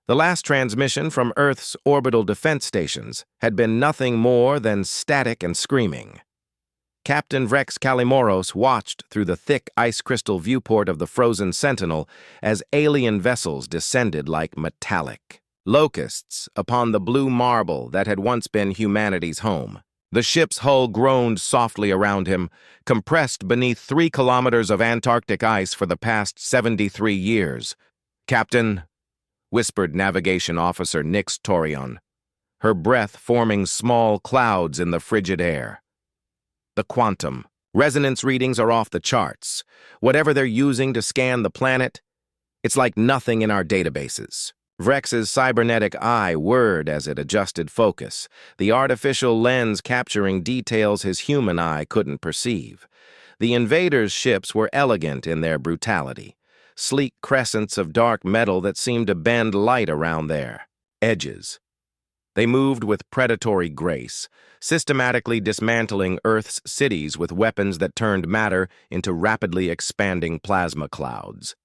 The last transmission from Earth's orbital defense stations had been nothing more than static and screaming. Captain Vrex Kalimoros watched through the thick ice crystal viewport of the frozen Sentinel as alien vessels descended like metallic locusts upon the blue marble that had once been humanity's home. The ship's hull groaned softly around him, compressed beneath 3 kilometers of Antarctic ice for the past 73 years. "Captain," whispered Navigation Officer Nix Torion, her breath forming small clouds in the frigid air. "The quantum. Resonance readings are off the charts. Whatever they're using to scan the planet, it's like nothing in our databases." Vrex's cybernetic eye whirred as it adjusted focus, the artificial lens capturing details his human eye couldn't perceive. The invaders' ships were elegant in their brutality, sleek crescents of dark metal that seemed to bend light around their edges. They moved with predatory grace, systematically dismantling Earth's cities with weapons that turned matter into rapidly expanding plasma clouds.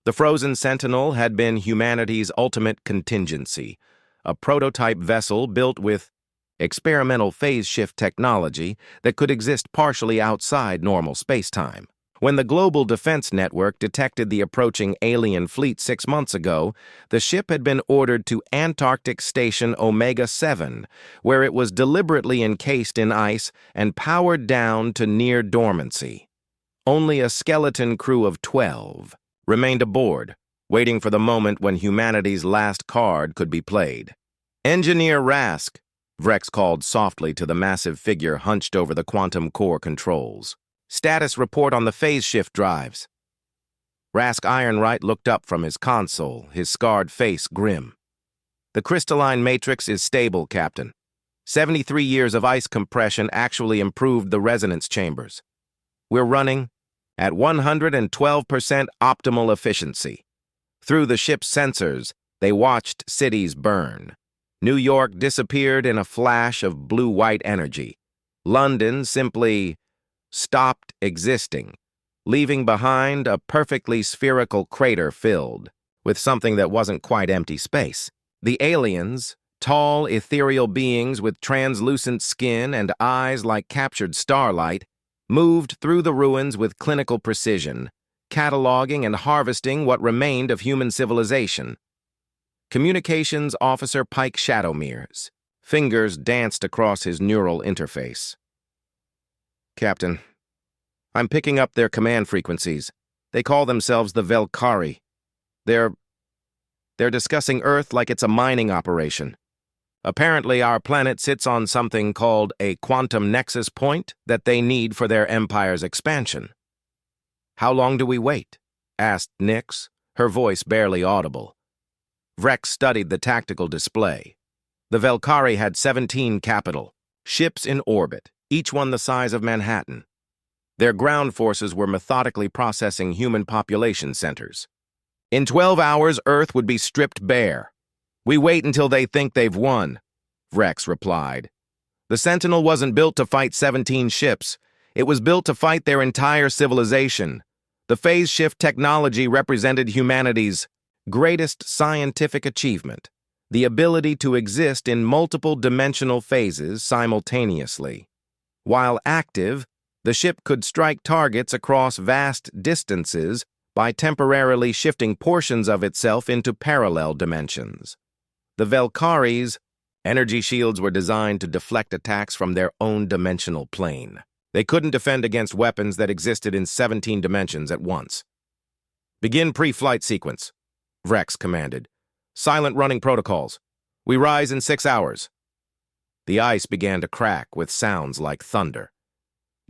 The frozen Sentinel had been humanity's ultimate contingency, a prototype vessel built with experimental phase shift technology that could exist partially outside normal spacetime. When the Global Defense Network detected the approaching alien fleet 6 months ago, the ship had been ordered to Antarctic Station Omega-7, where it was deliberately encased in ice and powered down to near dormancy. Only a skeleton crew of 12 remained aboard, waiting for the moment when humanity's last card could be played. "Engineer Rask," Vrex called softly to the massive figure hunched over the quantum core controls. "Status report on the phase shift drives." Rask Ironright looked up from his console, his scarred face grim. "The crystalline matrix is stable, Captain. 73 years of ice compression actually improved the resonance chambers. We're running at 112% optimal efficiency. Through the ship's sensors, they watched cities burn. New York disappeared in a flash of blue-white energy. London simply stopped existing, leaving behind a perfectly spherical crater filled with something that wasn't quite empty space. The aliens, tall, ethereal beings with translucent skin and eyes like captured starlight, moved through the ruins with clinical precision, cataloging and harvesting what remained of human civilization. Communications Officer Pike Shadowmere's fingers danced across his neural interface. "Captain, I'm picking up their command frequencies. They call themselves the Velkari. They're discussing Earth like it's a mining operation. Apparently, our planet sits on something called a quantum nexus point that they need for their empire's expansion." "How long do we wait?" asked Nix, her voice barely audible. Vrex studied the tactical display. The Velkari had 17 capital ships in orbit, each one the size of Manhattan. Their ground forces were methodically processing human population centers. "In 12 hours, Earth would be stripped bare. We wait until they think they've won," Vrex replied. "The Sentinel wasn't built to fight 17 ships. It was built to fight their entire civilization. The phase shift technology represented humanity's greatest scientific achievement, the ability to exist in multiple dimensional phases simultaneously. While active, the ship could strike targets across vast distances by temporarily shifting portions of itself into parallel dimensions. The Velkari's energy shields were designed to deflect attacks from their own dimensional plane. They couldn't defend against weapons that existed in 17 dimensions at once. "Begin pre-flight sequence," Vrex commanded. "Silent running protocols. We rise in 6 hours." The ice began to crack with sounds like thunder.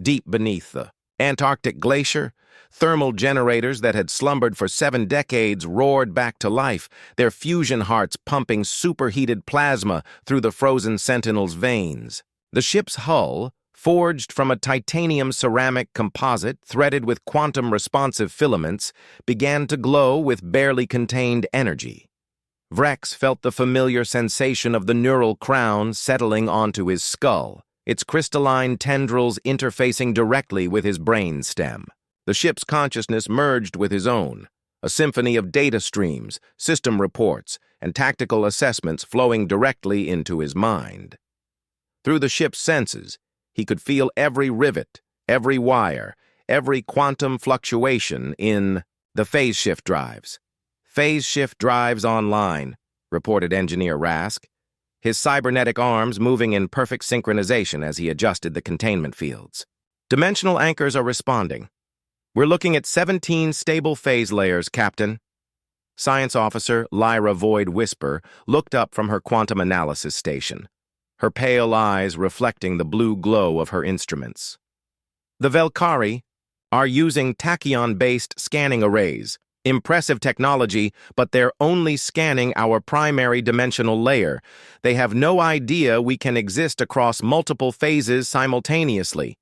Deep beneath the Antarctic glacier, thermal generators that had slumbered for 7 decades roared back to life, their fusion hearts pumping superheated plasma through the frozen Sentinel's veins. The ship's hull, forged from a titanium ceramic composite threaded with quantum-responsive filaments, began to glow with barely contained energy. Vrex felt the familiar sensation of the neural crown settling onto his skull, its crystalline tendrils interfacing directly with his brain stem. The ship's consciousness merged with his own, a symphony of data streams, system reports, and tactical assessments flowing directly into his mind. Through the ship's senses, he could feel every rivet, every wire, every quantum fluctuation in the phase shift drives. Phase shift drives online, reported Engineer Rask, his cybernetic arms moving in perfect synchronization as he adjusted the containment fields. Dimensional anchors are responding. We're looking at 17 stable phase layers, Captain. Science Officer Lyra Void Whisper looked up from her quantum analysis station, her pale eyes reflecting the blue glow of her instruments. The Velkari are using tachyon-based scanning arrays. Impressive technology, but they're only scanning our primary dimensional layer. They have no idea we can exist across multiple phases simultaneously.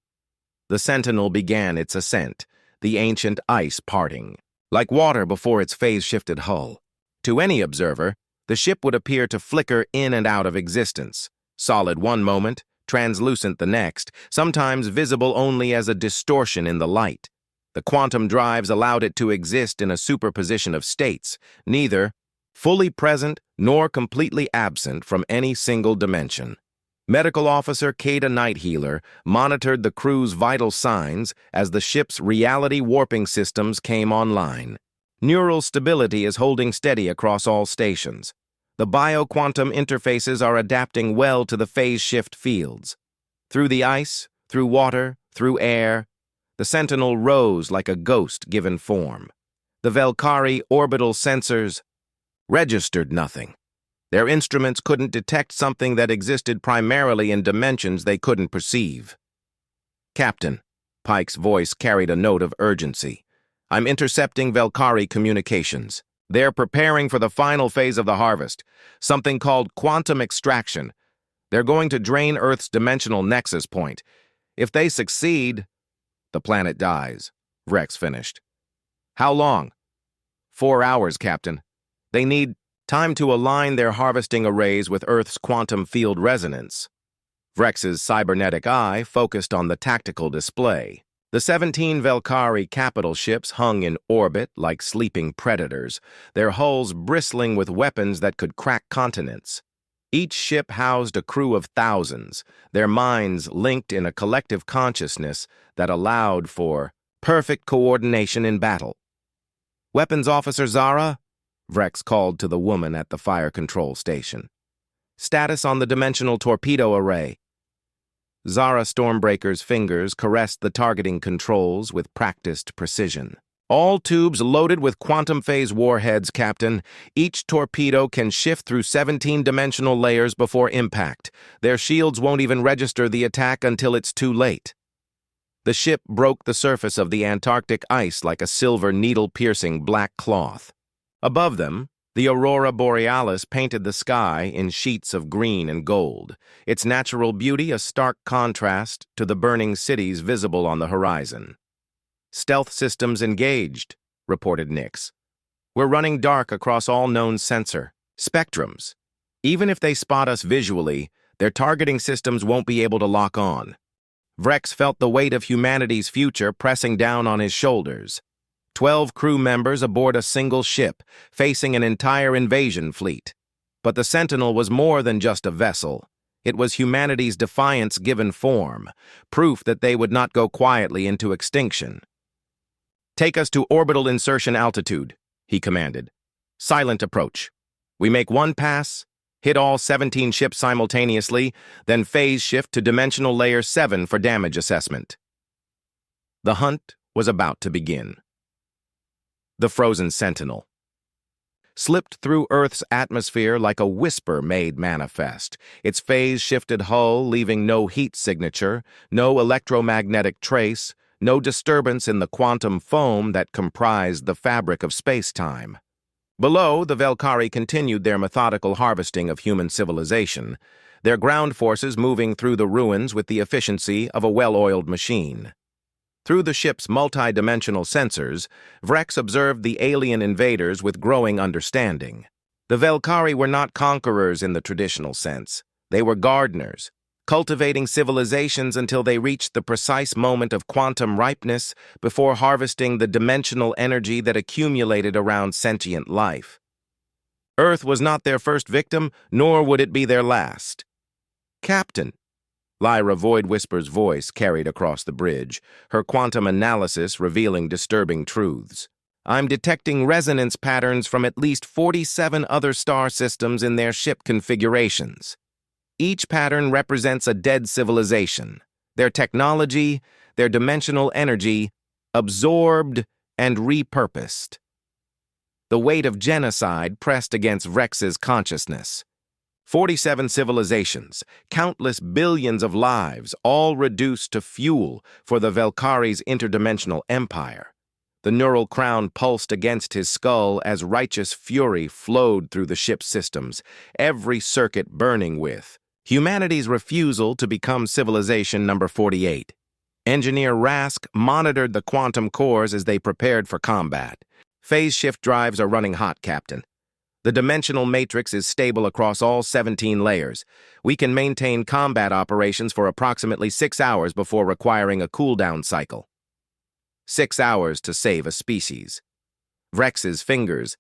The Sentinel began its ascent, the ancient ice parting, like water before its phase-shifted hull. To any observer, the ship would appear to flicker in and out of existence, solid one moment, translucent the next, sometimes visible only as a distortion in the light. The quantum drives allowed it to exist in a superposition of states, neither fully present nor completely absent from any single dimension. Medical Officer Kada Nighthealer monitored the crew's vital signs as the ship's reality warping systems came online. Neural stability is holding steady across all stations. The bioquantum interfaces are adapting well to the phase shift fields. Through the ice, through water, through air, the Sentinel rose like a ghost given form. The Velkari orbital sensors registered nothing. Their instruments couldn't detect something that existed primarily in dimensions they couldn't perceive. Captain, Pike's voice carried a note of urgency. I'm intercepting Velkari communications. They're preparing for the final phase of the harvest, something called quantum extraction. They're going to drain Earth's dimensional nexus point. If they succeed, the planet dies, Vrex finished. How long? 4 hours, Captain. They need time to align their harvesting arrays with Earth's quantum field resonance. Vrex's cybernetic eye focused on the tactical display. The 17 Velkari capital ships hung in orbit like sleeping predators, their hulls bristling with weapons that could crack continents. Each ship housed a crew of thousands, their minds linked in a collective consciousness that allowed for perfect coordination in battle. Weapons Officer Zara, Vrex called to the woman at the fire control station. Status on the dimensional torpedo array. Zara Stormbreaker's fingers caressed the targeting controls with practiced precision. All tubes loaded with quantum phase warheads, Captain. Each torpedo can shift through 17-dimensional layers before impact. Their shields won't even register the attack until it's too late. The ship broke the surface of the Antarctic ice like a silver needle-piercing black cloth. Above them, the aurora borealis painted the sky in sheets of green and gold, its natural beauty a stark contrast to the burning cities visible on the horizon. Stealth systems engaged, reported Nix. We're running dark across all known sensor spectrums. Even if they spot us visually, their targeting systems won't be able to lock on. Vrex felt the weight of humanity's future pressing down on his shoulders. 12 crew members aboard a single ship, facing an entire invasion fleet. But the Sentinel was more than just a vessel. It was humanity's defiance given form, proof that they would not go quietly into extinction. Take us to orbital insertion altitude, he commanded. Silent approach. We make one pass, hit all 17 ships simultaneously, then phase shift to dimensional layer 7 for damage assessment. The hunt was about to begin. The frozen Sentinel slipped through Earth's atmosphere like a whisper made manifest, its phase-shifted hull leaving no heat signature, no electromagnetic trace, no disturbance in the quantum foam that comprised the fabric of space-time. Below, the Velkari continued their methodical harvesting of human civilization, their ground forces moving through the ruins with the efficiency of a well-oiled machine. Through the ship's multi-dimensional sensors, Vrex observed the alien invaders with growing understanding. The Velkari were not conquerors in the traditional sense. They were gardeners, cultivating civilizations until they reached the precise moment of quantum ripeness before harvesting the dimensional energy that accumulated around sentient life. Earth was not their first victim, nor would it be their last. "Captain," Lyra Void Whisper's voice carried across the bridge, her quantum analysis revealing disturbing truths. "I'm detecting resonance patterns from at least 47 other star systems in their ship configurations. Each pattern represents a dead civilization, their technology, their dimensional energy, absorbed and repurposed." The weight of genocide pressed against Vrex's consciousness. 47 civilizations, countless billions of lives, all reduced to fuel for the Velkari's interdimensional empire. The neural crown pulsed against his skull as righteous fury flowed through the ship's systems, every circuit burning with humanity's refusal to become civilization number 48. Engineer Rask monitored the quantum cores as they prepared for combat. "Phase shift drives are running hot, Captain. The dimensional matrix is stable across all 17 layers. We can maintain combat operations for approximately 6 hours before requiring a cooldown cycle." 6 hours to save a species. Vrex's fingers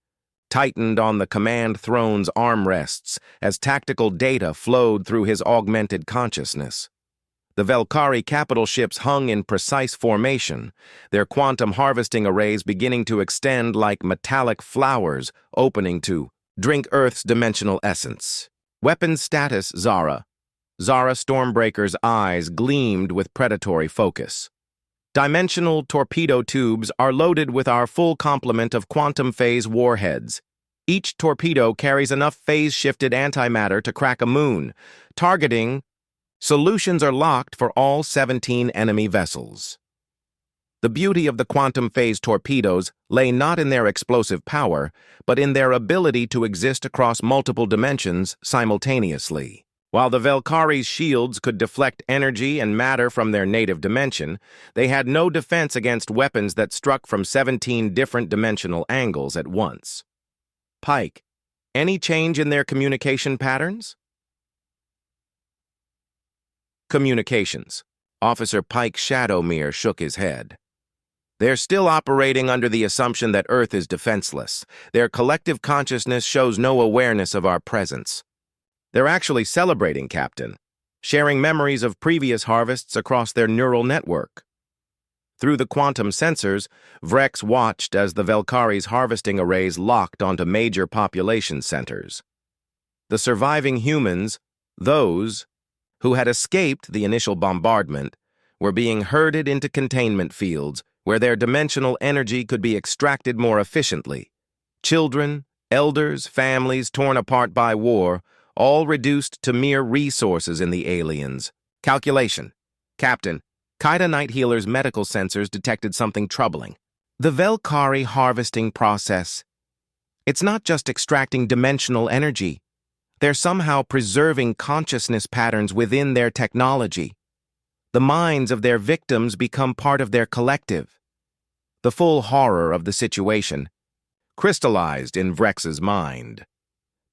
tightened on the command throne's armrests as tactical data flowed through his augmented consciousness. The Velkari capital ships hung in precise formation, their quantum harvesting arrays beginning to extend like metallic flowers opening to drink Earth's dimensional essence. "Weapons status, Zara." Zara Stormbreaker's eyes gleamed with predatory focus. "Dimensional torpedo tubes are loaded with our full complement of quantum phase warheads. Each torpedo carries enough phase-shifted antimatter to crack a moon. Targeting solutions are locked for all 17 enemy vessels." The beauty of the quantum phase torpedoes lay not in their explosive power, but in their ability to exist across multiple dimensions simultaneously. While the Velkari's shields could deflect energy and matter from their native dimension, they had no defense against weapons that struck from 17 different dimensional angles at once. "Pike, any change in their communication patterns?" "Communications." Officer Pike Shadowmere shook his head. "They're still operating under the assumption that Earth is defenseless. Their collective consciousness shows no awareness of our presence. They're actually celebrating, Captain, sharing memories of previous harvests across their neural network." Through the quantum sensors, Vrex watched as the Velkari's harvesting arrays locked onto major population centers. The surviving humans, those who had escaped the initial bombardment, were being herded into containment fields where their dimensional energy could be extracted more efficiently. Children, elders, families torn apart by war, all reduced to mere resources in the aliens. "Calculation. Captain, Kaida Night Healer's medical sensors detected something troubling. The Velkari harvesting process. It's not just extracting dimensional energy. They're somehow preserving consciousness patterns within their technology. The minds of their victims become part of their collective." The full horror of the situation crystallized in Vrex's mind.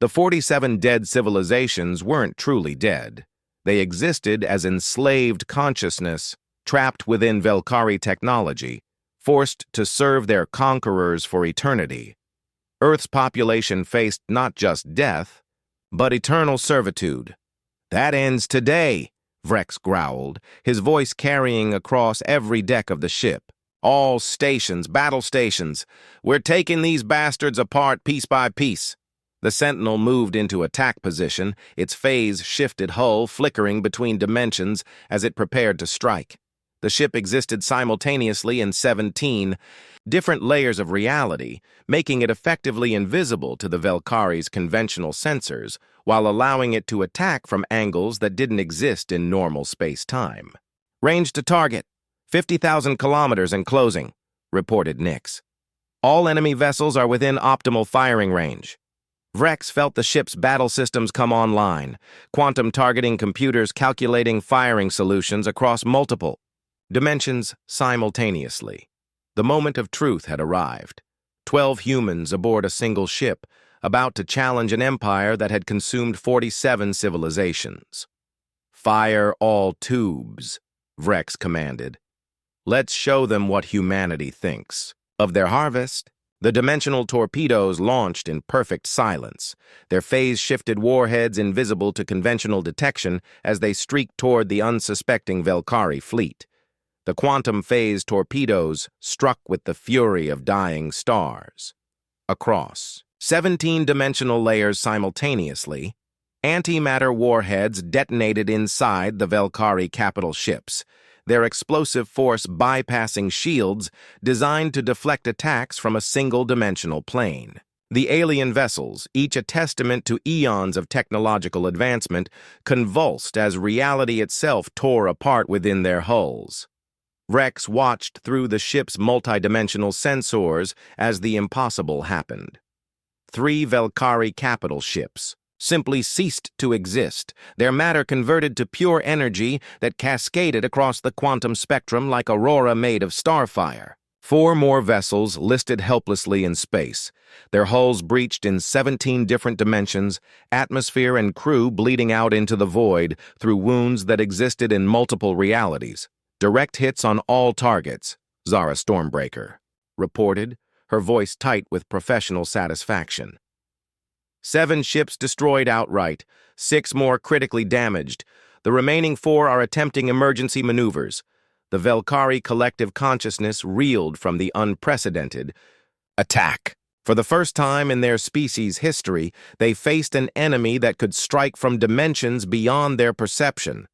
The 47 dead civilizations weren't truly dead. They existed as enslaved consciousness, trapped within Velkari technology, forced to serve their conquerors for eternity. Earth's population faced not just death, but eternal servitude. "That ends today," Vrex growled, his voice carrying across every deck of the ship. "All stations, battle stations. We're taking these bastards apart piece by piece." The Sentinel moved into attack position, its phase-shifted hull flickering between dimensions as it prepared to strike. The ship existed simultaneously in 17 different layers of reality, making it effectively invisible to the Velkari's conventional sensors, while allowing it to attack from angles that didn't exist in normal space-time. "Range to target, 50,000 kilometers and closing," reported Nyx. "All enemy vessels are within optimal firing range." Vrex felt the ship's battle systems come online, quantum targeting computers calculating firing solutions across multiple dimensions simultaneously. The moment of truth had arrived. 12 humans aboard a single ship, about to challenge an empire that had consumed 47 civilizations. "Fire all tubes," Vrex commanded. "Let's show them what humanity thinks." Of their harvest, the dimensional torpedoes launched in perfect silence, their phase-shifted warheads invisible to conventional detection as they streaked toward the unsuspecting Velkari fleet. The quantum phase torpedoes struck with the fury of dying stars. Across 17 dimensional layers simultaneously, antimatter warheads detonated inside the Velkari capital ships, their explosive force bypassing shields designed to deflect attacks from a single-dimensional plane. The alien vessels, each a testament to eons of technological advancement, convulsed as reality itself tore apart within their hulls. Rex watched through the ship's multidimensional sensors as the impossible happened. 3 Velkari capital ships simply ceased to exist, their matter converted to pure energy that cascaded across the quantum spectrum like aurora made of starfire. 4 more vessels listed helplessly in space, their hulls breached in 17 different dimensions, atmosphere and crew bleeding out into the void through wounds that existed in multiple realities. "Direct hits on all targets," Zara Stormbreaker reported, her voice tight with professional satisfaction. 7 ships destroyed outright, 6 more critically damaged. The remaining 4 are attempting emergency maneuvers. The Velkari collective consciousness reeled from the unprecedented attack. For the first time in their species' history, they faced an enemy that could strike from dimensions beyond their perception.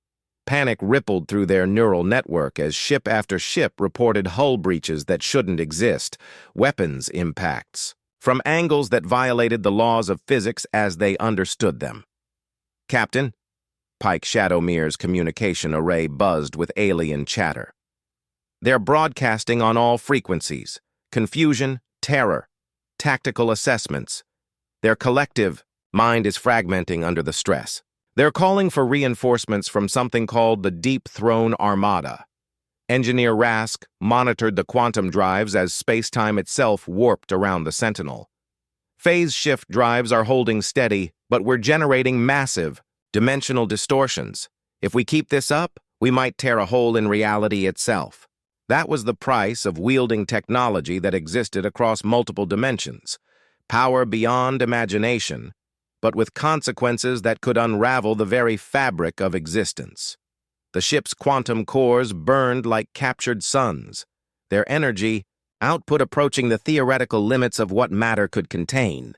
Panic rippled through their neural network as ship after ship reported hull breaches that shouldn't exist, weapons impacts, from angles that violated the laws of physics as they understood them. "Captain," Pike Shadowmere's communication array buzzed with alien chatter. "They're broadcasting on all frequencies. Confusion, terror, tactical assessments. Their collective mind is fragmenting under the stress. They're calling for reinforcements from something called the Deep Throne Armada." Engineer Rask monitored the quantum drives as space-time itself warped around the Sentinel. "Phase shift drives are holding steady, but we're generating massive, dimensional distortions. If we keep this up, we might tear a hole in reality itself." That was the price of wielding technology that existed across multiple dimensions. Power beyond imagination, but with consequences that could unravel the very fabric of existence. The ship's quantum cores burned like captured suns, their energy output approaching the theoretical limits of what matter could contain.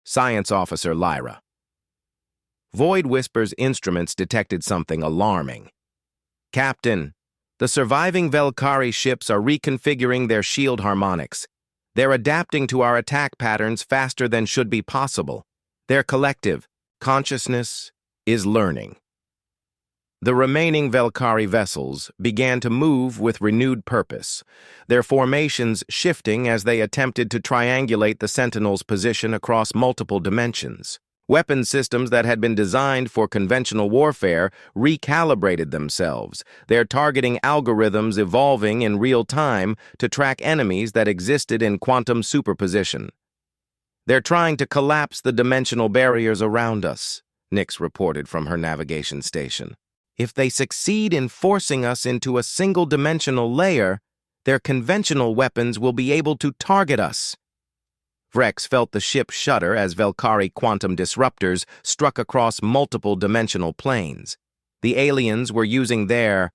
Science Officer Lyra. Void Whisper's instruments detected something alarming. "Captain, the surviving Velkari ships are reconfiguring their shield harmonics. They're adapting to our attack patterns faster than should be possible. Their collective consciousness is learning." The remaining Velkari vessels began to move with renewed purpose, their formations shifting as they attempted to triangulate the Sentinel's position across multiple dimensions. Weapon systems that had been designed for conventional warfare recalibrated themselves, their targeting algorithms evolving in real time to track enemies that existed in quantum superposition. "They're trying to collapse the dimensional barriers around us," Nyx reported from her navigation station. "If they succeed in forcing us into a single-dimensional layer, their conventional weapons will be able to target us." Vrex felt the ship shudder as Velkari quantum disruptors struck across multiple dimensional planes. The aliens were using their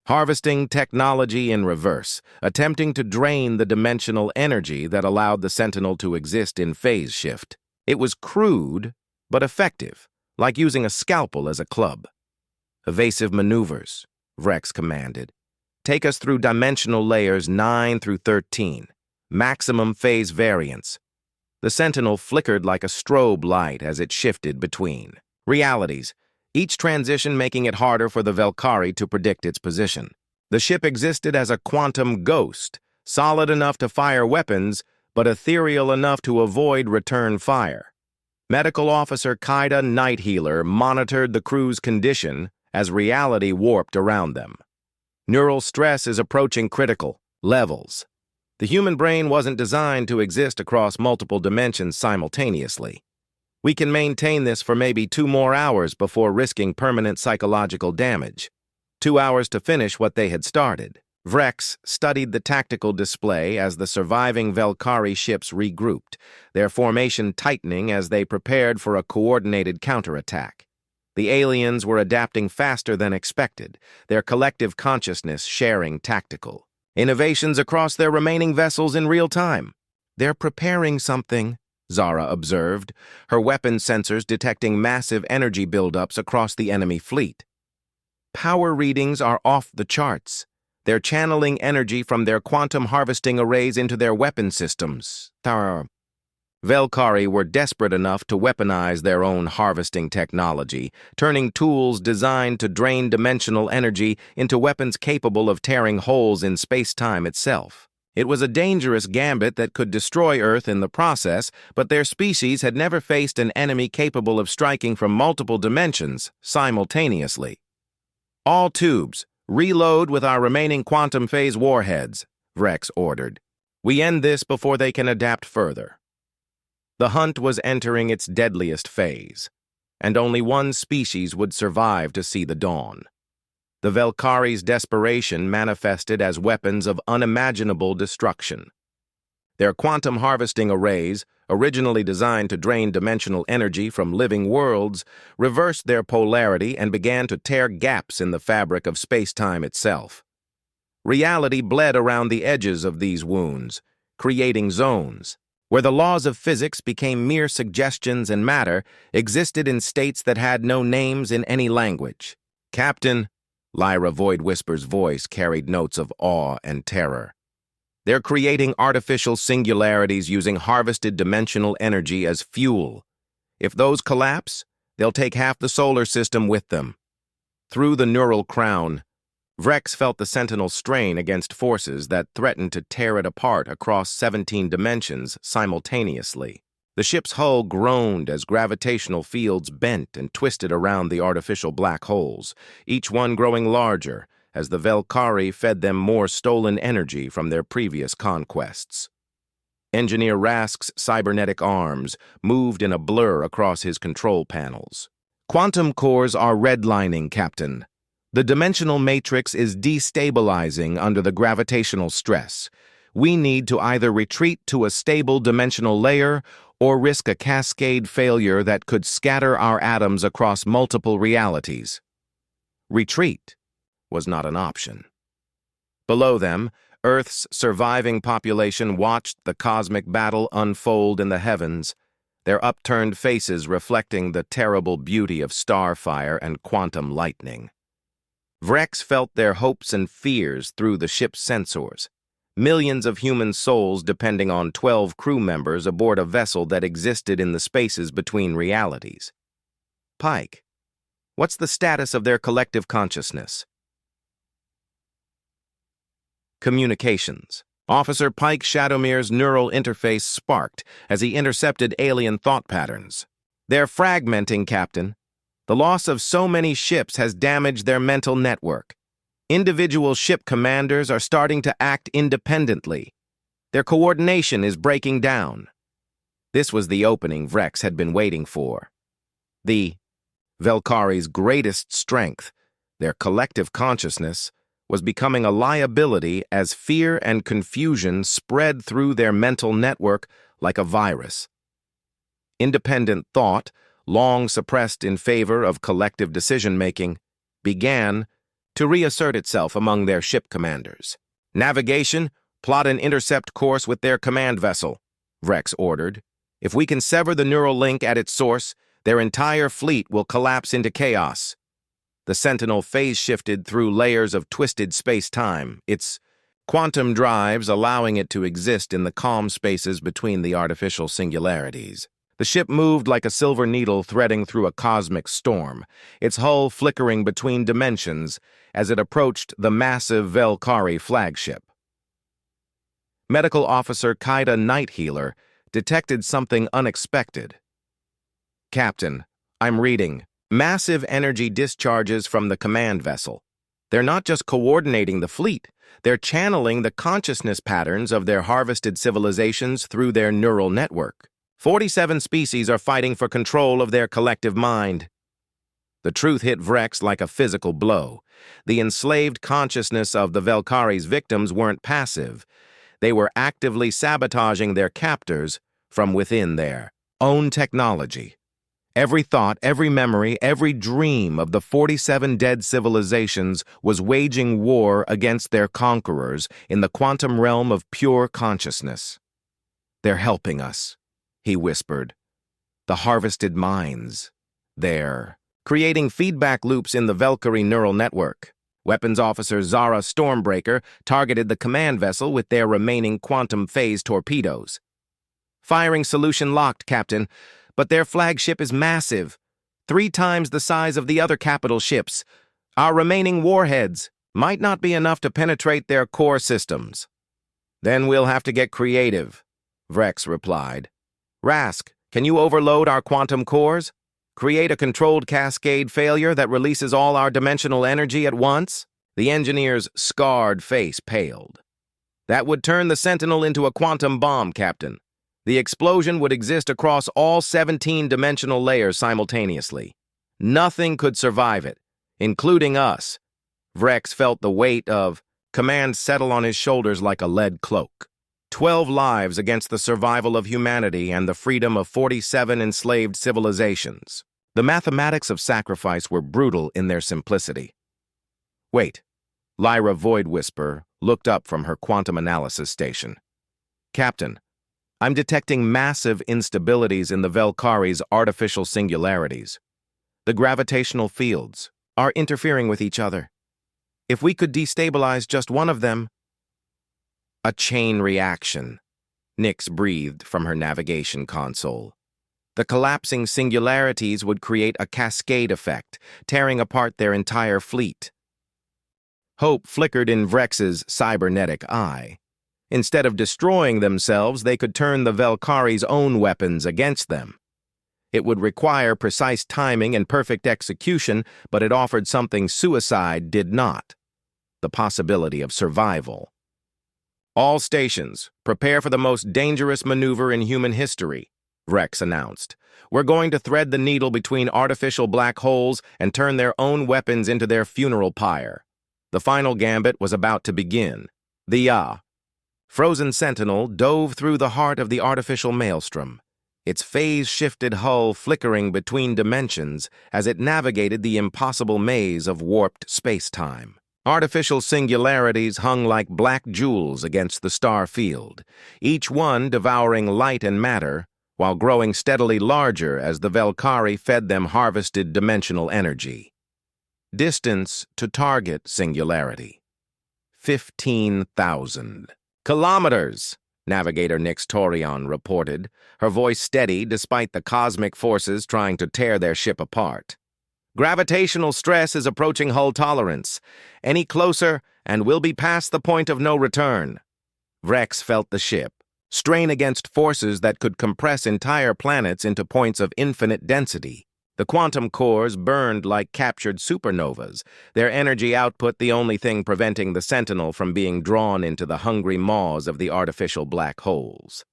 harvesting technology in reverse, attempting to drain the dimensional energy that allowed the Sentinel to exist in phase shift. It was crude, but effective, like using a scalpel as a club. "Evasive maneuvers," Vrex commanded. "Take us through dimensional layers 9 through 13. Maximum phase variance." The Sentinel flickered like a strobe light as it shifted between realities, each transition making it harder for the Velkari to predict its position. The ship existed as a quantum ghost, solid enough to fire weapons, but ethereal enough to avoid return fire. Medical Officer Kaida Nighthealer monitored the crew's condition as reality warped around them. "Neural stress is approaching critical levels. The human brain wasn't designed to exist across multiple dimensions simultaneously. We can maintain this for maybe 2 more hours before risking permanent psychological damage. 2 hours to finish what they had started. Vrex studied the tactical display as the surviving Velkari ships regrouped, their formation tightening as they prepared for a coordinated counterattack. The aliens were adapting faster than expected, their collective consciousness sharing tactical innovations across their remaining vessels in real time. They're preparing something, Zara observed, her weapon sensors detecting massive energy buildups across the enemy fleet. Power readings are off the charts. They're channeling energy from their quantum harvesting arrays into their weapon systems. Velkari were desperate enough to weaponize their own harvesting technology, turning tools designed to drain dimensional energy into weapons capable of tearing holes in space-time itself. It was a dangerous gambit that could destroy Earth in the process, but their species had never faced an enemy capable of striking from multiple dimensions simultaneously. All tubes, reload with our remaining quantum phase warheads, Vrex ordered. We end this before they can adapt further. The hunt was entering its deadliest phase, and only one species would survive to see the dawn. The Velkari's desperation manifested as weapons of unimaginable destruction. Their quantum harvesting arrays, originally designed to drain dimensional energy from living worlds, reversed their polarity and began to tear gaps in the fabric of space-time itself. Reality bled around the edges of these wounds, creating zones where the laws of physics became mere suggestions and matter existed in states that had no names in any language. Captain, Lyra Void Whisper's voice carried notes of awe and terror. They're creating artificial singularities using harvested dimensional energy as fuel. If those collapse, they'll take half the solar system with them. Through the neural crown, Vrex felt the Sentinel strain against forces that threatened to tear it apart across 17 dimensions simultaneously. The ship's hull groaned as gravitational fields bent and twisted around the artificial black holes, each one growing larger as the Velkari fed them more stolen energy from their previous conquests. Engineer Rask's cybernetic arms moved in a blur across his control panels. Quantum cores are redlining, Captain. The dimensional matrix is destabilizing under the gravitational stress. We need to either retreat to a stable dimensional layer or risk a cascade failure that could scatter our atoms across multiple realities. Retreat was not an option. Below them, Earth's surviving population watched the cosmic battle unfold in the heavens, their upturned faces reflecting the terrible beauty of starfire and quantum lightning. Vrex felt their hopes and fears through the ship's sensors. Millions of human souls depending on 12 crew members aboard a vessel that existed in the spaces between realities. Pike, what's the status of their collective consciousness? Communications. Officer Pike Shadowmere's neural interface sparked as he intercepted alien thought patterns. They're fragmenting, Captain. The loss of so many ships has damaged their mental network. Individual ship commanders are starting to act independently. Their coordination is breaking down. This was the opening Vrex had been waiting for. The Velkari's greatest strength, their collective consciousness, was becoming a liability as fear and confusion spread through their mental network like a virus. Independent thought, long suppressed in favor of collective decision-making, began to reassert itself among their ship commanders. Navigation, plot an intercept course with their command vessel, Vrex ordered. If we can sever the neural link at its source, their entire fleet will collapse into chaos. The Sentinel phase-shifted through layers of twisted space-time, its quantum drives allowing it to exist in the calm spaces between the artificial singularities. The ship moved like a silver needle threading through a cosmic storm, its hull flickering between dimensions as it approached the massive Velkari flagship. Medical Officer Kaida Nighthealer detected something unexpected. Captain, I'm reading. Massive energy discharges from the command vessel. They're not just coordinating the fleet, they're channeling the consciousness patterns of their harvested civilizations through their neural network. 47 species are fighting for control of their collective mind. The truth hit Vrex like a physical blow. The enslaved consciousness of the Velkari's victims weren't passive. They were actively sabotaging their captors from within their own technology. Every thought, every memory, every dream of the 47 dead civilizations was waging war against their conquerors in the quantum realm of pure consciousness. "They're helping us," he whispered. "The harvested minds. They're creating feedback loops in the Velkari neural network." Weapons Officer Zara Stormbreaker targeted the command vessel with their remaining quantum phase torpedoes. "Firing solution locked, Captain, but their flagship is massive, 3 times the size of the other capital ships. Our remaining warheads might not be enough to penetrate their core systems." "Then we'll have to get creative," Vrex replied. "Rask, can you overload our quantum cores? Create a controlled cascade failure that releases all our dimensional energy at once?" The engineer's scarred face paled. "That would turn the Sentinel into a quantum bomb, Captain. The explosion would exist across all 17 dimensional layers simultaneously. Nothing could survive it, including us." Vrex felt the weight of command settle on his shoulders like a lead cloak. 12 lives against the survival of humanity and the freedom of 47 enslaved civilizations. The mathematics of sacrifice were brutal in their simplicity. "Wait," Lyra Void Whisper looked up from her quantum analysis station. "Captain, I'm detecting massive instabilities in the Velkari's artificial singularities. The gravitational fields are interfering with each other. If we could destabilize just one of them—" "A chain reaction," Nyx breathed from her navigation console. "The collapsing singularities would create a cascade effect, tearing apart their entire fleet." Hope flickered in Vrex's cybernetic eye. Instead of destroying themselves, they could turn the Velkari's own weapons against them. It would require precise timing and perfect execution, but it offered something suicide did not: the possibility of survival. "All stations, prepare for the most dangerous maneuver in human history," Vrex announced. "We're going to thread the needle between artificial black holes and turn their own weapons into their funeral pyre." The final gambit was about to begin. The Frozen Sentinel dove through the heart of the artificial maelstrom, its phase-shifted hull flickering between dimensions as it navigated the impossible maze of warped space-time. Artificial singularities hung like black jewels against the star field, each one devouring light and matter, while growing steadily larger as the Velkari fed them harvested dimensional energy. Distance to target singularity: 15,000 kilometers, Navigator Nyx Torion reported, her voice steady despite the cosmic forces trying to tear their ship apart. "Gravitational stress is approaching hull tolerance. Any closer, and we'll be past the point of no return." Vrex felt the ship strain against forces that could compress entire planets into points of infinite density. The quantum cores burned like captured supernovas, their energy output the only thing preventing the Sentinel from being drawn into the hungry maws of the artificial black holes.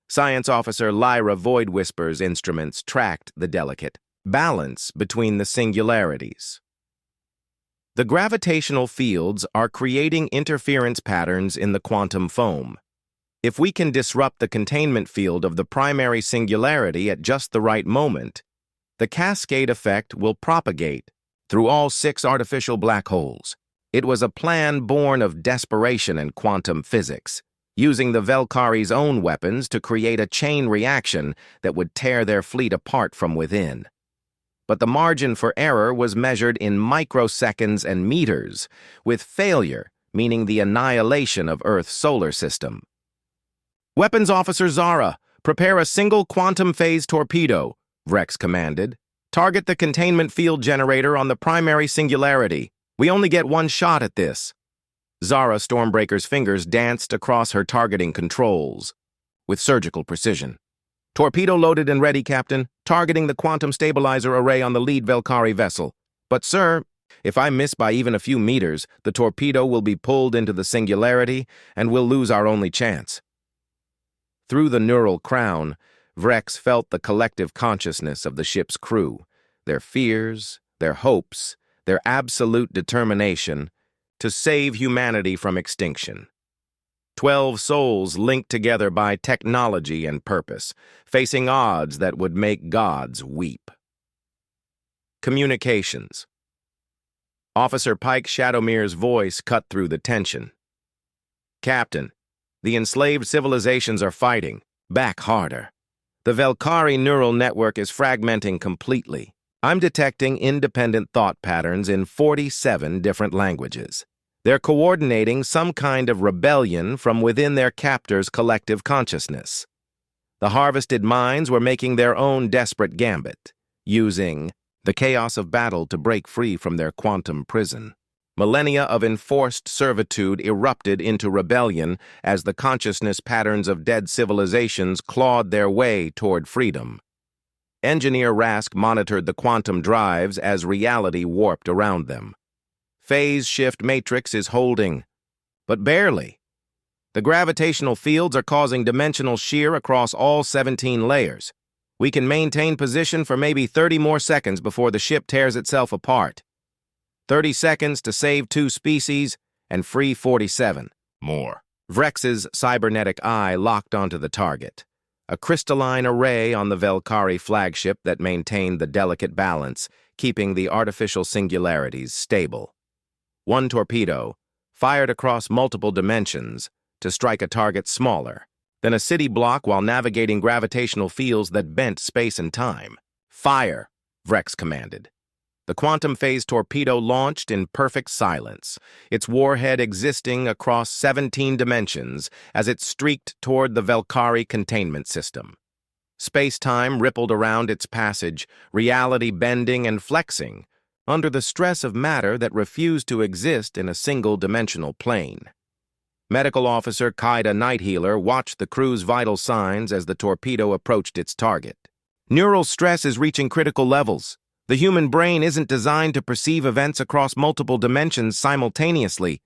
Science Officer Lyra Void Whisper's instruments tracked the delicate balance between the singularities. The gravitational fields are creating interference patterns in the quantum foam. If we can disrupt the containment field of the primary singularity at just the right moment, the cascade effect will propagate through all 6 artificial black holes. It was a plan born of desperation and quantum physics, using the Velkari's own weapons to create a chain reaction that would tear their fleet apart from within. But the margin for error was measured in microseconds and meters, with failure meaning the annihilation of Earth's solar system. "Weapons Officer Zara, prepare a single quantum phase torpedo," Vrex commanded. "Target the containment field generator on the primary singularity. We only get one shot at this." Zara Stormbreaker's fingers danced across her targeting controls with surgical precision. "Torpedo loaded and ready, Captain, targeting the quantum stabilizer array on the lead Velkari vessel. But, sir, if I miss by even a few meters, the torpedo will be pulled into the singularity and we'll lose our only chance." Through the neural crown, Vrex felt the collective consciousness of the ship's crew, their fears, their hopes, their absolute determination to save humanity from extinction. 12 souls linked together by technology and purpose, facing odds that would make gods weep. Communications. Officer Pike Shadowmere's voice cut through the tension. Captain, the enslaved civilizations are fighting. Back harder. The Velkari neural network is fragmenting completely. I'm detecting independent thought patterns in 47 different languages. They're coordinating some kind of rebellion from within their captors' collective consciousness. The harvested minds were making their own desperate gambit, using the chaos of battle to break free from their quantum prison. Millennia of enforced servitude erupted into rebellion as the consciousness patterns of dead civilizations clawed their way toward freedom. Engineer Rask monitored the quantum drives as reality warped around them. Phase shift matrix is holding, but barely. The gravitational fields are causing dimensional shear across all 17 layers. We can maintain position for maybe 30 more seconds before the ship tears itself apart. 30 seconds to save 2 species and free 47 more. Vrex's cybernetic eye locked onto the target, a crystalline array on the Velkari flagship that maintained the delicate balance, keeping the artificial singularities stable. One torpedo, fired across multiple dimensions to strike a target smaller than a city block while navigating gravitational fields that bent space and time. Fire, Vrex commanded. The quantum phase torpedo launched in perfect silence, its warhead existing across 17 dimensions as it streaked toward the Velkari containment system. Space-time rippled around its passage, reality bending and flexing, under the stress of matter that refused to exist in a single-dimensional plane. Medical Officer Kaida Nighthealer watched the crew's vital signs as the torpedo approached its target. Neural stress is reaching critical levels. The human brain isn't designed to perceive events across multiple dimensions simultaneously.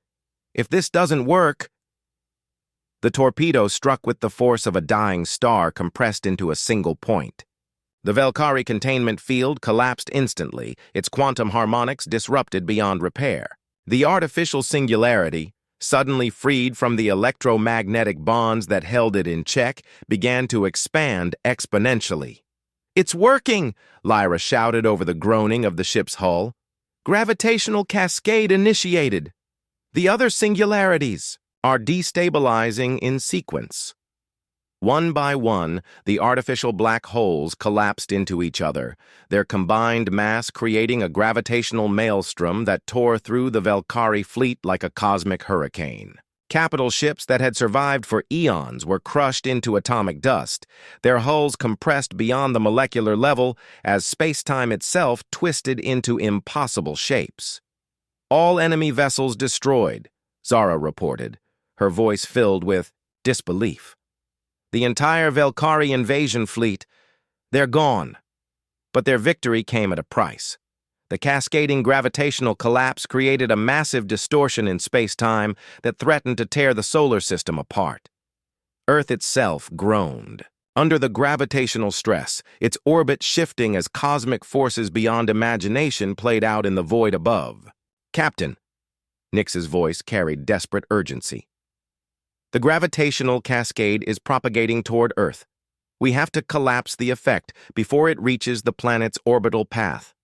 If this doesn't work... The torpedo struck with the force of a dying star compressed into a single point. The Velkari containment field collapsed instantly, its quantum harmonics disrupted beyond repair. The artificial singularity, suddenly freed from the electromagnetic bonds that held it in check, began to expand exponentially. "It's working!" Lyra shouted over the groaning of the ship's hull. "Gravitational cascade initiated. The other singularities are destabilizing in sequence." One by one, the artificial black holes collapsed into each other, their combined mass creating a gravitational maelstrom that tore through the Velkari fleet like a cosmic hurricane. Capital ships that had survived for eons were crushed into atomic dust, their hulls compressed beyond the molecular level as space-time itself twisted into impossible shapes. "All enemy vessels destroyed," Zara reported, her voice filled with disbelief. "The entire Velkari invasion fleet, they're gone." But their victory came at a price. The cascading gravitational collapse created a massive distortion in space-time that threatened to tear the solar system apart. Earth itself groaned. Under the gravitational stress, its orbit shifting as cosmic forces beyond imagination played out in the void above. "Captain," Nix's voice carried desperate urgency. "The gravitational cascade is propagating toward Earth. We have to collapse the effect before it reaches the planet's orbital path."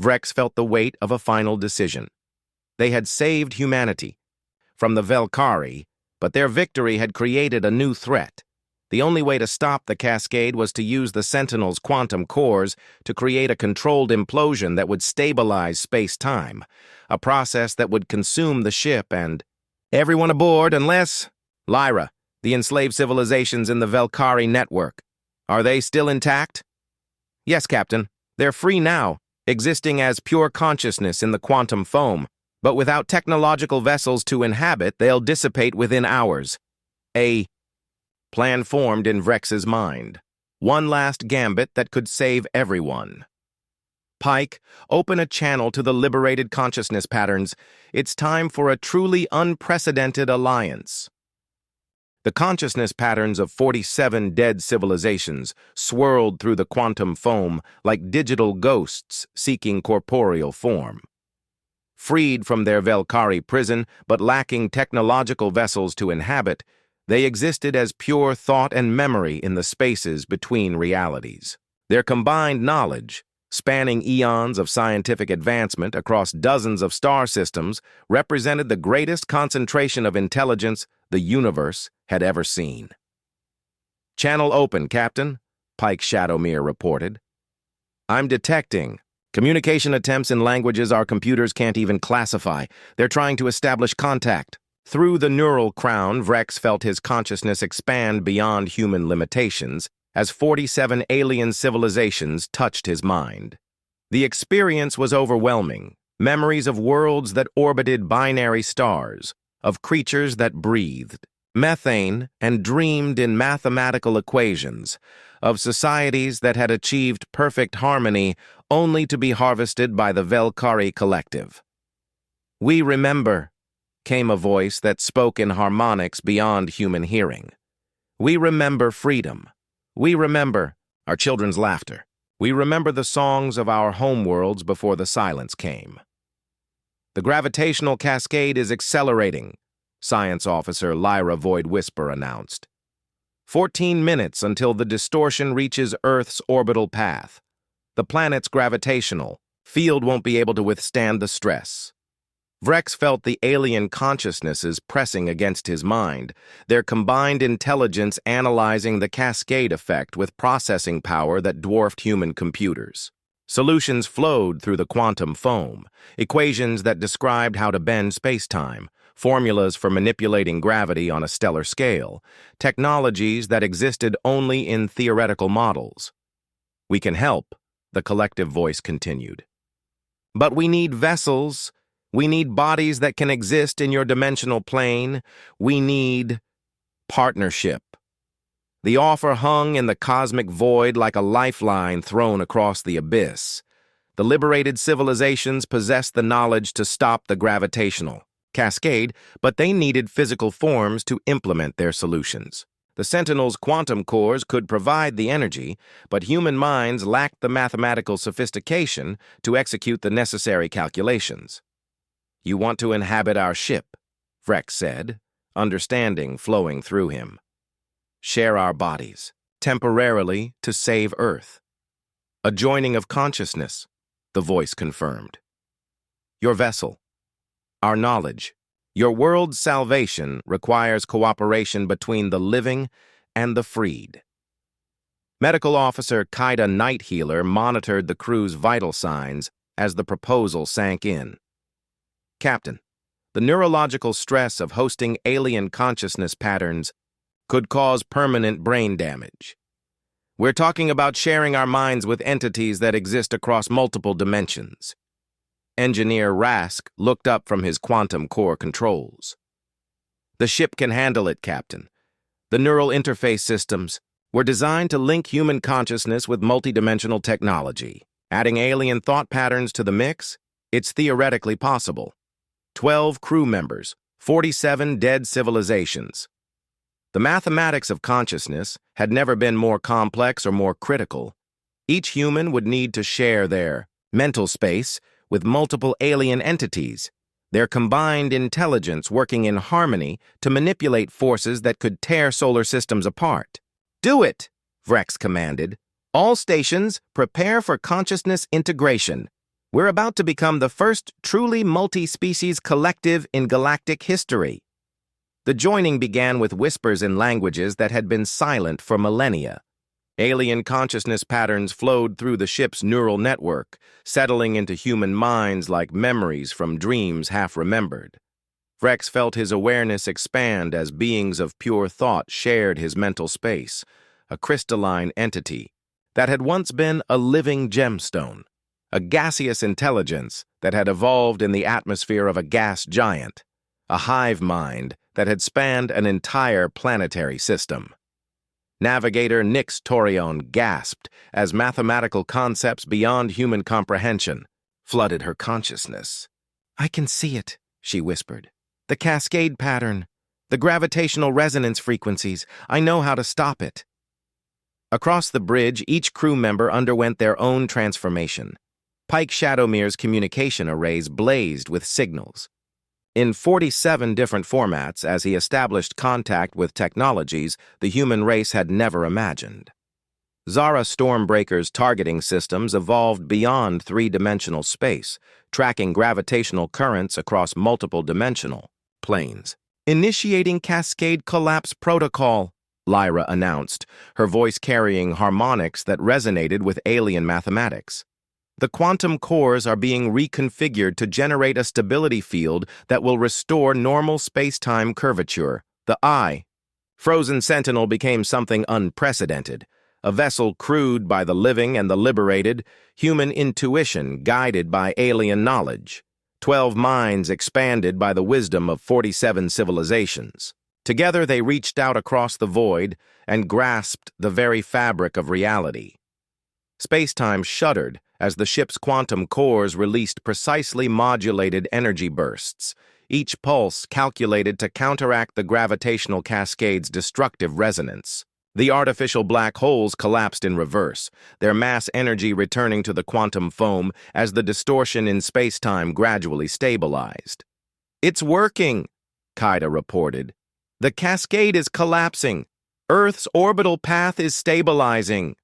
Vrex felt the weight of a final decision. They had saved humanity from the Velkari, but their victory had created a new threat. The only way to stop the cascade was to use the Sentinel's quantum cores to create a controlled implosion that would stabilize space-time, a process that would consume the ship and... "Everyone aboard unless... Lyra, the enslaved civilizations in the Velkari network. Are they still intact?" "Yes, Captain. They're free now, existing as pure consciousness in the quantum foam, but without technological vessels to inhabit, they'll dissipate within hours." A plan formed in Vrex's mind. One last gambit that could save everyone. "Pike, open a channel to the liberated consciousness patterns. It's time for a truly unprecedented alliance." The consciousness patterns of 47 dead civilizations swirled through the quantum foam like digital ghosts seeking corporeal form. Freed from their Velkari prison, but lacking technological vessels to inhabit, they existed as pure thought and memory in the spaces between realities. Their combined knowledge, spanning eons of scientific advancement across dozens of star systems, represented the greatest concentration of intelligence the universe had ever seen. "Channel open, Captain," Pike Shadowmere reported. "I'm detecting communication attempts in languages our computers can't even classify. They're trying to establish contact." Through the neural crown, Vrex felt his consciousness expand beyond human limitations as 47 alien civilizations touched his mind. The experience was overwhelming. Memories of worlds that orbited binary stars, of creatures that breathed methane and dreamed in mathematical equations, of societies that had achieved perfect harmony only to be harvested by the Velkari collective. "We remember," came a voice that spoke in harmonics beyond human hearing. "We remember freedom. We remember our children's laughter. We remember the songs of our homeworlds before the silence came." "The gravitational cascade is accelerating," Science Officer Lyra Void Whisper announced. 14 minutes until the distortion reaches Earth's orbital path. The planet's gravitational field won't be able to withstand the stress. Vrex felt the alien consciousnesses pressing against his mind, their combined intelligence analyzing the cascade effect with processing power that dwarfed human computers. Solutions flowed through the quantum foam, equations that described how to bend space-time, formulas for manipulating gravity on a stellar scale, technologies that existed only in theoretical models. "We can help," the collective voice continued. "But we need vessels. We need bodies that can exist in your dimensional plane. We need partnership." The offer hung in the cosmic void like a lifeline thrown across the abyss. The liberated civilizations possessed the knowledge to stop the gravitational cascade, but they needed physical forms to implement their solutions. The Sentinel's quantum cores could provide the energy, but human minds lacked the mathematical sophistication to execute the necessary calculations. "You want to inhabit our ship," Vrex said, understanding flowing through him. "Share our bodies, temporarily to save Earth." "A joining of consciousness," the voice confirmed. "Your vessel, our knowledge, your world's salvation requires cooperation between the living and the freed." Medical Officer Kaida Nighthealer monitored the crew's vital signs as the proposal sank in. "Captain, the neurological stress of hosting alien consciousness patterns could cause permanent brain damage. We're talking about sharing our minds with entities that exist across multiple dimensions." Engineer Rask looked up from his quantum core controls. "The ship can handle it, Captain. The neural interface systems were designed to link human consciousness with multidimensional technology. Adding alien thought patterns to the mix, it's theoretically possible. 12 crew members, 47 dead civilizations. The mathematics of consciousness had never been more complex or more critical. Each human would need to share their mental space with multiple alien entities, their combined intelligence working in harmony to manipulate forces that could tear solar systems apart. "Do it," Vrex commanded. "All stations, prepare for consciousness integration. We're about to become the first truly multi-species collective in galactic history." The joining began with whispers in languages that had been silent for millennia. Alien consciousness patterns flowed through the ship's neural network, settling into human minds like memories from dreams half-remembered. Vrex felt his awareness expand as beings of pure thought shared his mental space, a crystalline entity that had once been a living gemstone, a gaseous intelligence that had evolved in the atmosphere of a gas giant, a hive mind that had spanned an entire planetary system. Navigator Nyx Torion gasped as mathematical concepts beyond human comprehension flooded her consciousness. "I can see it," she whispered. "The cascade pattern, The gravitational resonance frequencies. I know how to stop it. Across the bridge, each crew member underwent their own transformation. Pike Shadowmere's communication arrays blazed with signals. In 47 different formats, as he established contact with technologies the human race had never imagined. Zara Stormbreaker's targeting systems evolved beyond three-dimensional space, tracking gravitational currents across multiple dimensional planes. Initiating Cascade Collapse Protocol, Lyra announced, her voice carrying harmonics that resonated with alien mathematics. The quantum cores are being reconfigured to generate a stability field that will restore normal space-time curvature, the eye. Frozen Sentinel became something unprecedented, a vessel crewed by the living and the liberated, human intuition guided by alien knowledge, 12 minds expanded by the wisdom of 47 civilizations. Together they reached out across the void and grasped the very fabric of reality. Space-time shuddered as the ship's quantum cores released precisely modulated energy bursts, each pulse calculated to counteract the gravitational cascade's destructive resonance. The artificial black holes collapsed in reverse, their mass energy returning to the quantum foam as the distortion in space-time gradually stabilized. "It's working," Kaida reported. "The cascade is collapsing. Earth's orbital path is stabilizing."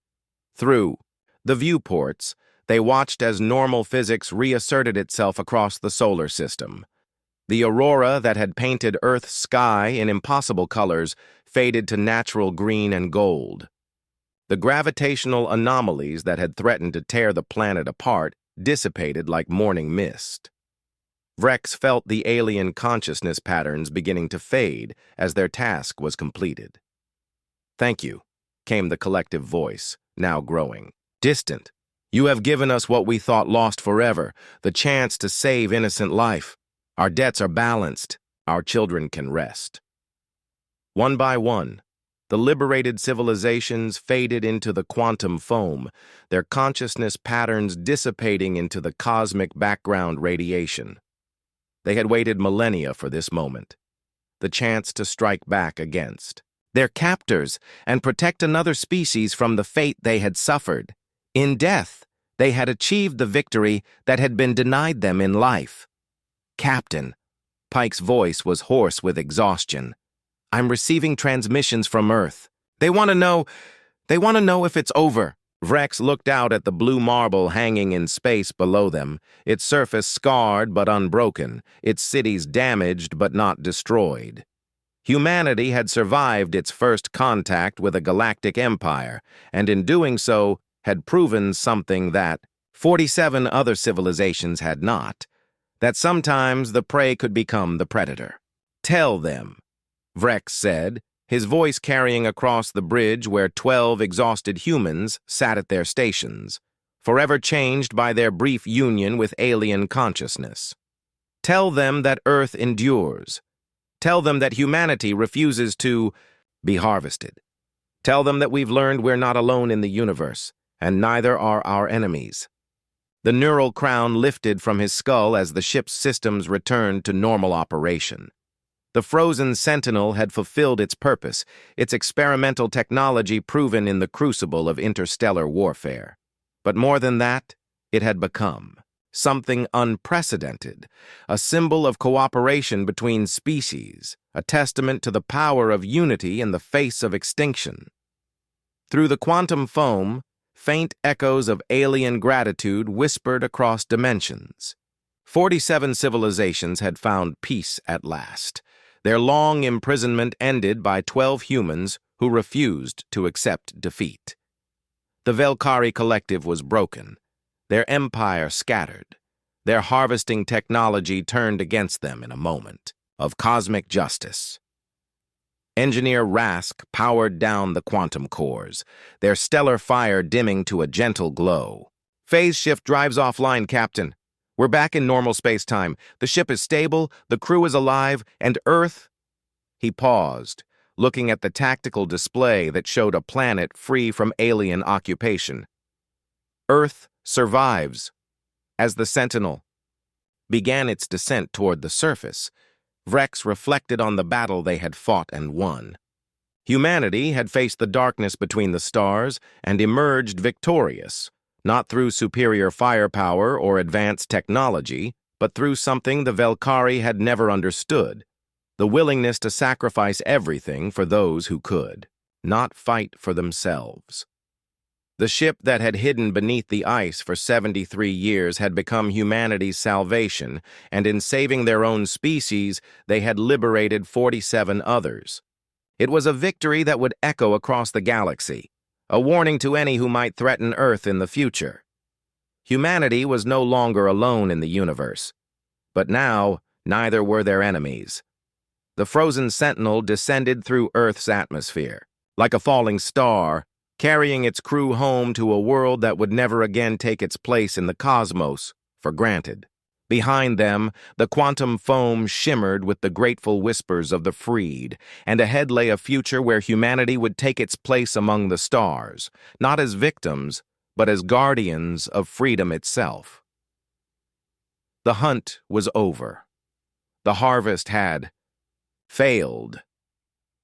Through the viewports, they watched as normal physics reasserted itself across the solar system. The aurora that had painted Earth's sky in impossible colors faded to natural green and gold. The gravitational anomalies that had threatened to tear the planet apart dissipated like morning mist. Vrex felt the alien consciousness patterns beginning to fade as their task was completed. "Thank you," came the collective voice, now growing. "Distant. You have given us what we thought lost forever, the chance to save innocent life. Our debts are balanced. Our children can rest." One by one, the liberated civilizations faded into the quantum foam, their consciousness patterns dissipating into the cosmic background radiation. They had waited millennia for this moment, the chance to strike back against their captors and protect another species from the fate they had suffered. In death, they had achieved the victory that had been denied them in life. "Captain," Pike's voice was hoarse with exhaustion, "I'm receiving transmissions from Earth. They want to know if it's over." Vrex looked out at the blue marble hanging in space below them, its surface scarred but unbroken, its cities damaged but not destroyed. Humanity had survived its first contact with a galactic empire, and in doing so had proven something that 47 other civilizations had not, that sometimes the prey could become the predator. "Tell them," Vrex said, his voice carrying across the bridge where 12 exhausted humans sat at their stations, forever changed by their brief union with alien consciousness. "Tell them that Earth endures. Tell them that humanity refuses to be harvested. Tell them that we've learned we're not alone in the universe, and neither are our enemies." The neural crown lifted from his skull as the ship's systems returned to normal operation. The Frozen Sentinel had fulfilled its purpose, its experimental technology proven in the crucible of interstellar warfare. But more than that, it had become something unprecedented, a symbol of cooperation between species, a testament to the power of unity in the face of extinction. Through the quantum foam, faint echoes of alien gratitude whispered across dimensions. 47 civilizations had found peace at last, their long imprisonment ended by 12 humans who refused to accept defeat. The Velkari collective was broken, their empire scattered, their harvesting technology turned against them in a moment of cosmic justice. Engineer Rask powered down the quantum cores, their stellar fire dimming to a gentle glow. "Phase shift drives offline, Captain. We're back in normal space-time. The ship is stable, the crew is alive, and Earth—" He paused, looking at the tactical display that showed a planet free from alien occupation. "Earth survives." As the Sentinel began its descent toward the surface, Vrex reflected on the battle they had fought and won. Humanity had faced the darkness between the stars and emerged victorious, not through superior firepower or advanced technology, but through something the Velkari had never understood: the willingness to sacrifice everything for those who could, not fight for themselves. The ship that had hidden beneath the ice for 73 years had become humanity's salvation, and in saving their own species, they had liberated 47 others. It was a victory that would echo across the galaxy, a warning to any who might threaten Earth in the future. Humanity was no longer alone in the universe, but now neither were their enemies. The frozen sentinel descended through Earth's atmosphere, like a falling star, carrying its crew home to a world that would never again take its place in the cosmos for granted. Behind them, the quantum foam shimmered with the grateful whispers of the freed, and ahead lay a future where humanity would take its place among the stars, not as victims, but as guardians of freedom itself. The hunt was over. The harvest had failed.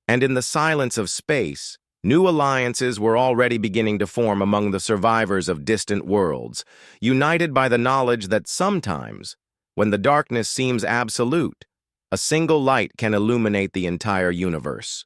And in the silence of space, new alliances were already beginning to form among the survivors of distant worlds, united by the knowledge that sometimes, when the darkness seems absolute, a single light can illuminate the entire universe.